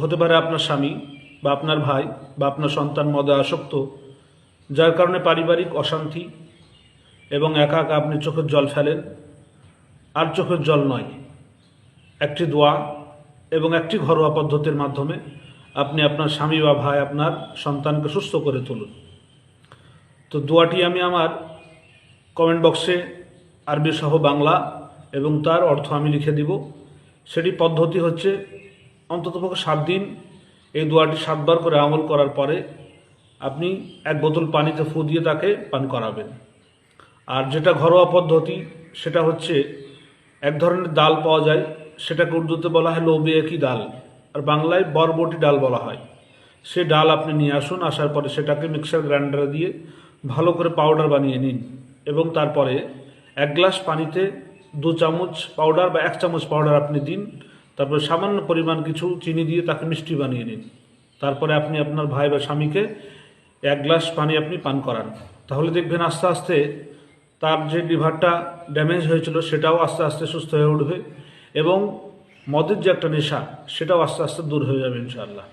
হতে পারে আপনার স্বামী বা আপনার ভাই বা আপনার সন্তান মদে আসক্ত, যার কারণে পারিবারিক অশান্তি এবং একা একা আপনি চোখের জল ফেলেন। আর চোখের জল নয়, একটি দোয়া এবং একটি ঘরোয়া পদ্ধতির মাধ্যমে আপনি আপনার স্বামী বা ভাই আপনার সন্তানকে সুস্থ করে তুলুন। তো দোয়াটি আমি আমার কমেন্ট বক্সে আরবি সহ বাংলা এবং তার অর্থ আমি লিখে দিব। সেটি পদ্ধতি হচ্ছে অন্ততপক্ষে 7 দিন এই দোয়াটি 7 বার করে আমল করার পরে আপনি 1 বোতল পানিতে ফু দিয়ে তাকে পান করাবেন। আর যেটা ঘরোয়া পদ্ধতি সেটা হচ্ছে এক ধরনের ডাল পাওয়া যায়, সেটাকে উর্দুতে বলা হয় লোবিয়াকি ডাল, আর বাংলায় বরবটি ডাল বলা হয়। সে ডাল আপনি নিয়ে আসুন, আসার পরে সেটাকে মিক্সার গ্রাইন্ডারে দিয়ে ভালো করে পাউডার বানিয়ে নিন এবং তারপরে 1 গ্লাস পানিতে 2 চামচ পাউডার বা 1 চামচ পাউডার আপনি দিন। তারপরে সামান্য পরিমাণ কিছু চিনি দিয়ে তাকে মিষ্টি বানিয়ে নিন। তারপরে আপনি আপনার ভাই বা স্বামীকে 1 গ্লাস পানি আপনি পান করান। তাহলে দেখবেন আস্তে আস্তে তার যে লিভারটা ড্যামেজ হয়েছিল সেটাও আস্তে আস্তে সুস্থ হয়ে উঠবে এবং মদের যে একটা নেশা সেটাও আস্তে আস্তে দূর হয়ে যাবে ইনশাআল্লাহ।